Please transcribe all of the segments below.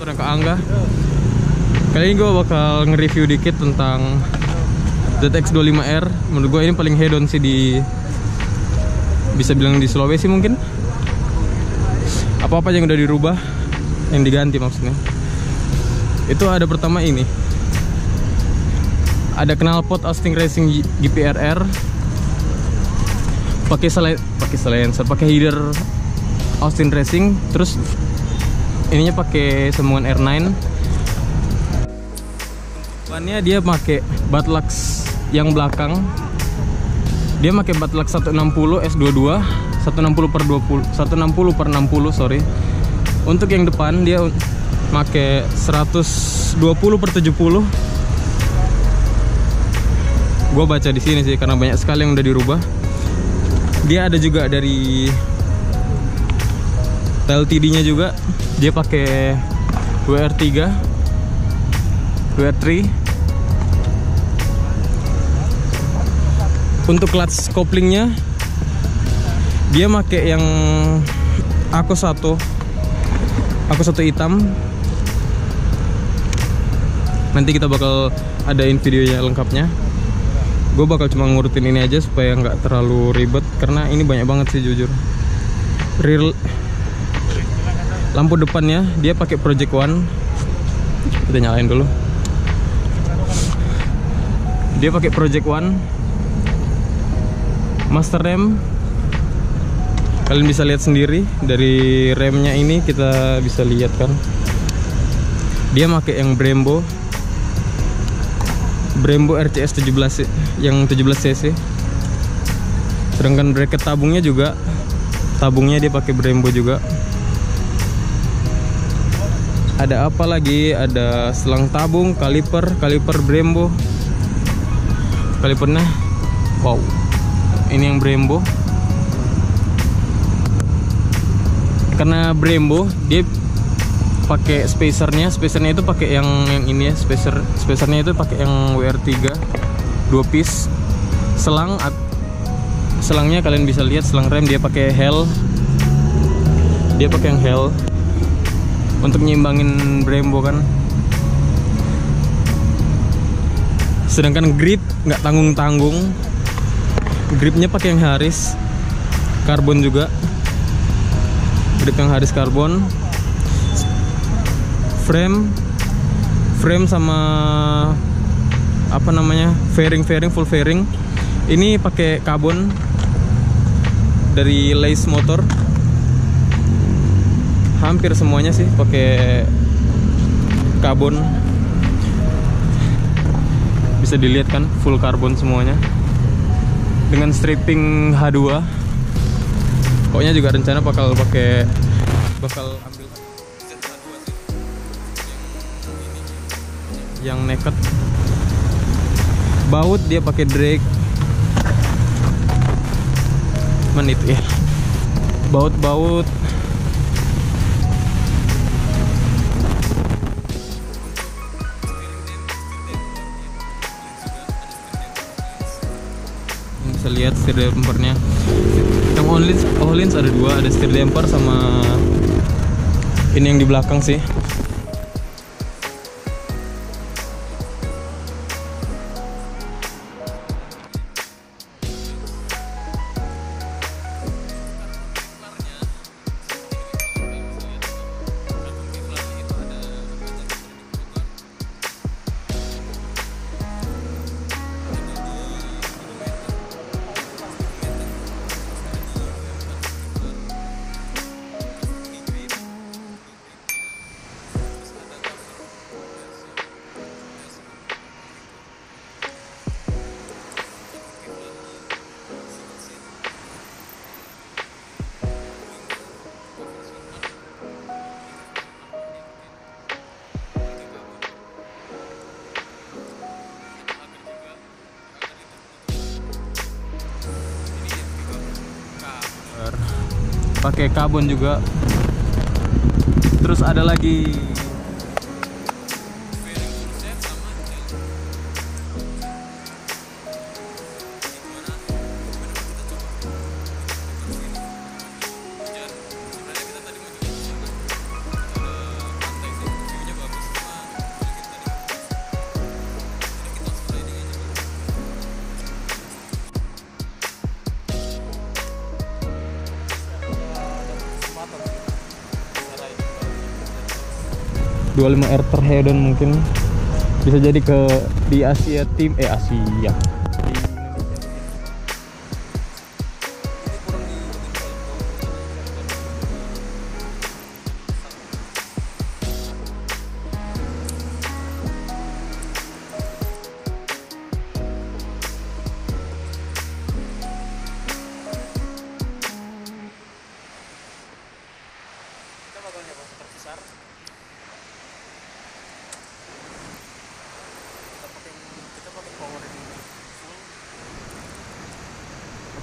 Ke Angga. Kali ini gue bakal nge-review dikit tentang ZX25R. Menurut gue ini paling head-on sih bisa bilang di Sulawesi mungkin. Apa-apa yang udah dirubah, yang diganti maksudnya. Itu ada pertama ini. Ada knalpot Austin Racing GPRR. Pakai silencer, pakai header Austin Racing, terus ininya pakai sambungan R9. Bannya dia pakai Batlux yang belakang. Dia pakai Batlux 160 S22, 160/60, sorry. Untuk yang depan dia pakai 120/70. Gua baca di sini sih karena banyak sekali yang udah dirubah. Dia ada juga dari LTD-nya juga. Dia pakai WR3. Untuk clutch couplingnya dia pakai yang Aku satu hitam. Nanti kita bakal adain videonya lengkapnya. Gue bakal cuma ngurutin ini aja supaya nggak terlalu ribet karena ini banyak banget sih jujur. Rear lampu depannya dia pakai Project One. Kita nyalain dulu. Dia pakai Project One. Master rem. Kalian bisa lihat sendiri dari remnya ini, kita bisa lihat kan. Dia pakai yang Brembo RCS 17 yang 17 cc. Sedangkan bracket tabungnya dia pakai Brembo juga. Ada apa lagi? Ada selang tabung, kaliper Brembo. Kalipernya wow. Ini yang Brembo. Karena Brembo dia pakai spacernya itu pakai yang ini ya, spacernya itu pakai yang WR3 2 piece. Selangnya kalian bisa lihat, selang rem dia pakai Hell. Dia pakai yang Hell untuk nyimbangin Brembo kan. Sedangkan grip nggak tanggung-tanggung. Gripnya pakai yang Harris karbon juga. Grip yang Harris karbon. Frame sama apa namanya? Fairing full fairing. Ini pakai karbon dari Lace Motor. Hampir semuanya sih pakai karbon. Bisa dilihat kan full karbon semuanya. Dengan stripping H2. Pokoknya juga rencana bakal ambil yang naked. Baut dia pakai drag. Mana itu ya? Baut. Bisa lihat setir dampernya. Yang Ohlins ada 2, ada setir damper sama ini yang di belakang sih. pakai karbon juga. Terus ada lagi 25R terhedon mungkin bisa jadi ke di Asia Asia.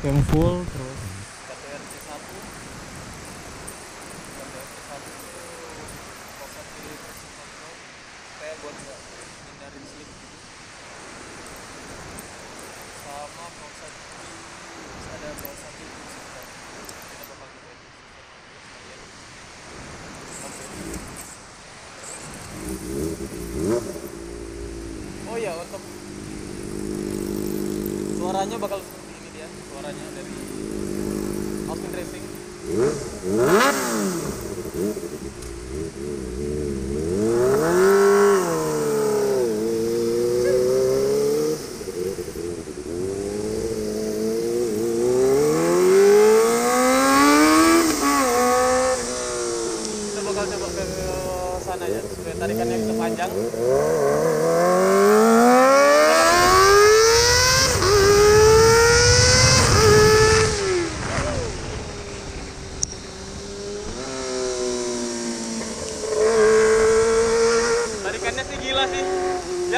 Yang full terus KTRC 1 koset di kontrol kayak buat hindarin slip gitu, sama koset ada koset di sistem kita bakal cobain sistem. Oh ya, untuk suaranya bakal suaranya dari Austin Racing. Kita bakal coba ke sana ya, supaya tarikannya bisa panjang.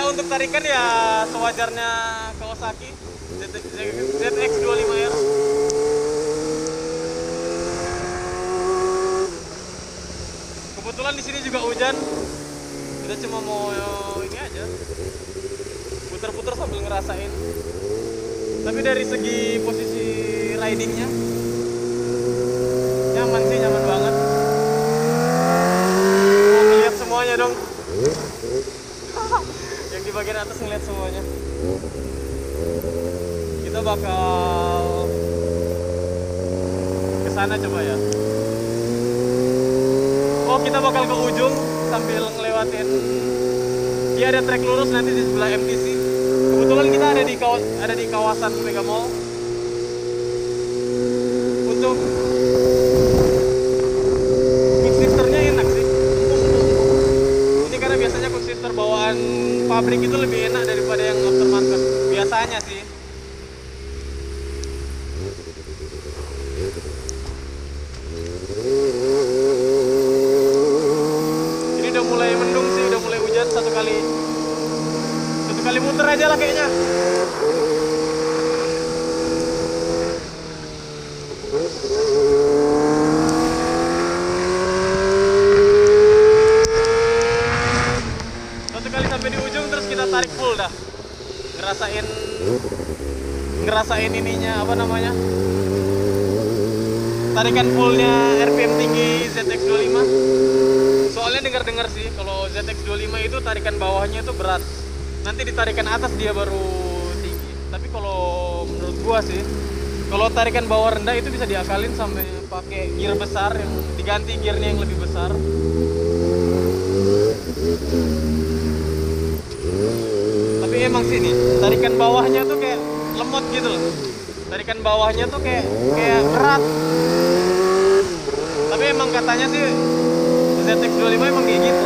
Untuk tarikan ya sewajarnya Kawasaki ZX25R. Kebetulan di sini juga hujan. Kita cuma mau ini aja, puter-puter sambil ngerasain. Tapi dari segi posisi ridingnya nyaman sih, nyaman banget. Mau lihat semuanya dong. Yang di bagian atas ngeliat semuanya. Kita bakal ke sana coba ya. Oh, kita bakal ke ujung sambil ngelewatin. Dia ada trek lurus nanti di sebelah MTC. Kebetulan kita ada di kawasan Mega Mall. Untuk quick-shifternya enak sih. Ini karena biasanya quick-shifter bawaan pabrik itu lebih enak daripada yang aftermarket biasanya sih. Ini udah mulai mendung sih, udah mulai hujan. Satu kali muter aja lah kayaknya. Tarik full dah, ngerasain ininya apa namanya, tarikan fullnya RPM tinggi ZX25. Soalnya dengar sih kalau ZX25 itu tarikan bawahnya itu berat, nanti ditarikan atas dia baru tinggi. Tapi kalau menurut gua sih, kalau tarikan bawah rendah itu bisa diakalin sampai pakai gear besar, yang diganti gearnya yang lebih besar. Tapi emang sih nih, tarikan bawahnya tuh kayak lemot gitu loh. Tarikan bawahnya tuh kayak berat. Tapi emang katanya sih ZX25 emang kayak gitu.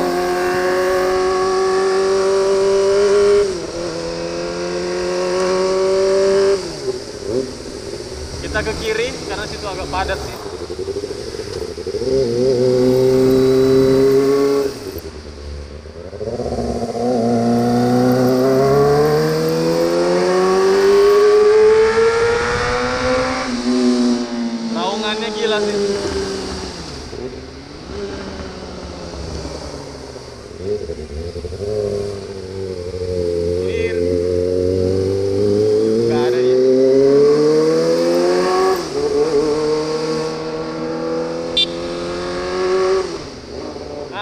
Kita ke kiri karena situ agak padat sih.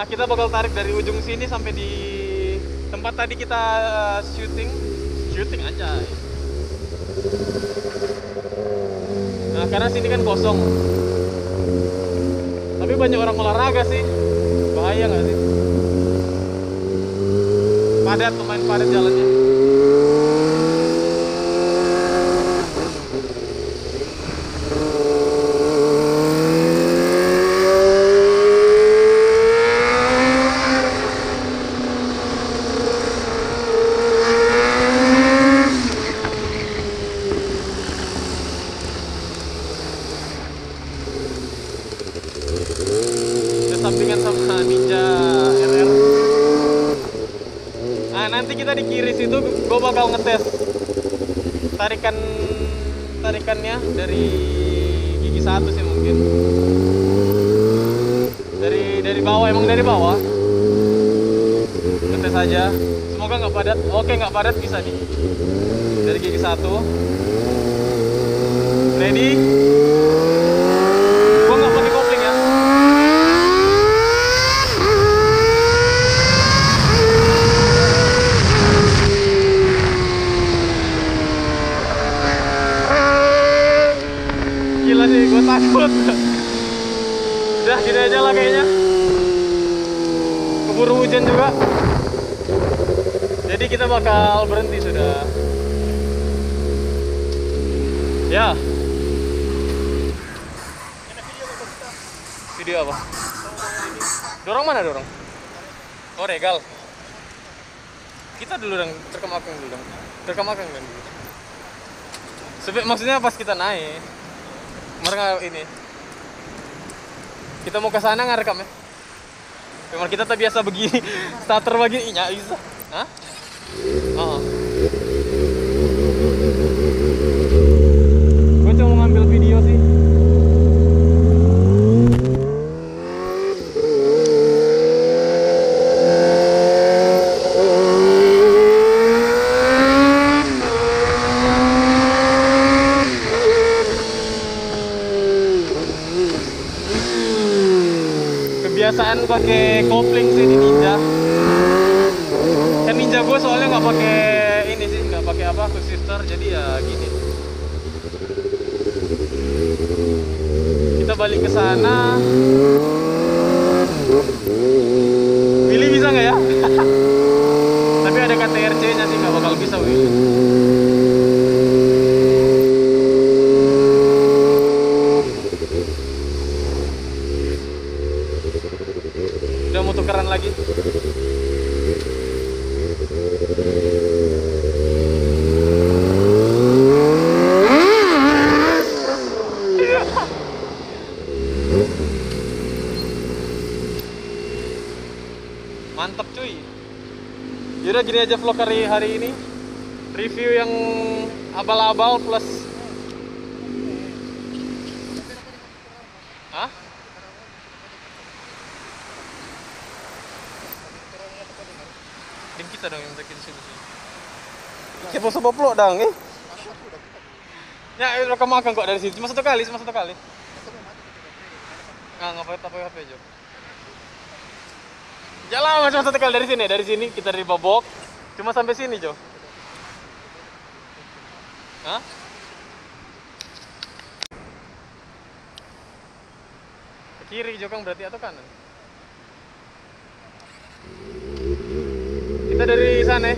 Kita bakal tarik dari ujung sini sampai di tempat tadi kita syuting aja. Nah, karena sini kan kosong. Tapi banyak orang olahraga sih. Bahaya nggak sih? padat, lumayan padat jalannya. Sampingan sama Ninja RR. Nah, nanti kita di kiri situ gue bakal ngetes tarikannya dari gigi 1 sih mungkin. Dari bawah, emang dari bawah. Ngetes aja. Semoga nggak padat. Oke, nggak padat bisa nih. Dari gigi 1. Ready? Gue nggak pakai kopling ya. Gila sih, gue takut. Udah gini aja lah kayaknya. Keburu hujan juga. Jadi kita bakal berhenti sudah. Ya. Video apa? Dorong mana dorong? Oh, regal. Kita dulu dong, rekam akang dulu dong. Rekam akang kan dulu. Maksudnya pas kita naik. Mereka ini kita mau ke sana ngerekam ya. Memang kita tak biasa begini, starter begini nya bisa. Hah? Oh. Gue cuma mau ngambil video sih. Kebiasaan pakai kopling sih di Ninja. Kan Ninja gue soalnya nggak pakai ini sih, nggak pakai apa, quick shifter, jadi ya gini. Kita balik ke sana. Willy bisa nggak ya? Tapi ada KTRC-nya sih, nggak bakal bisa Willy. Udah mau tukeran lagi. Mantap cuy. Yaudah gini aja vlog hari ini. Review yang abal-abal plus. Hah? Dan kita dong yang bikin sini. Siapa sebab vlog dong eh? Ya, rekam makan kok dari sini. Cuma satu kali. Nggak ngapain HP aja. Jalan cuma satu kali dari sini kita dari Babok. Cuma sampai sini, Jo. Hah? Ke kiri, Jo, Kang, berarti atau kanan? Kita dari sana ya.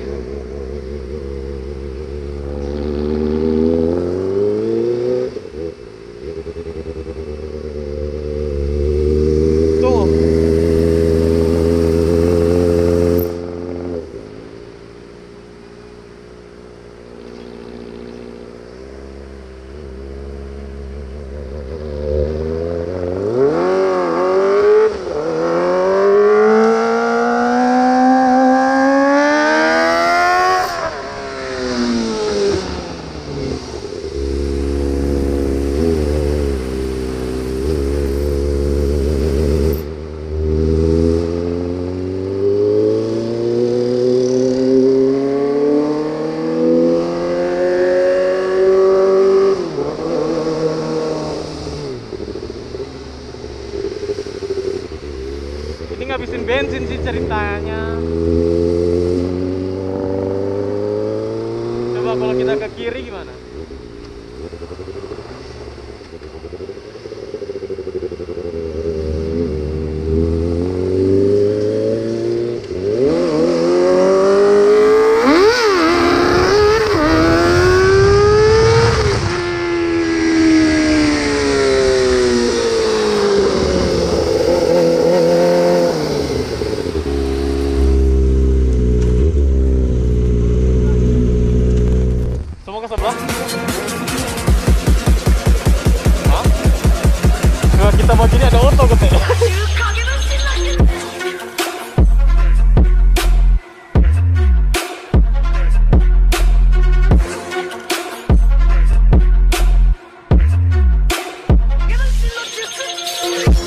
Ngabisin bensin sih ceritanya. Coba kalau kita ke kiri gimana? kita mau jadi ada auto kete. Give us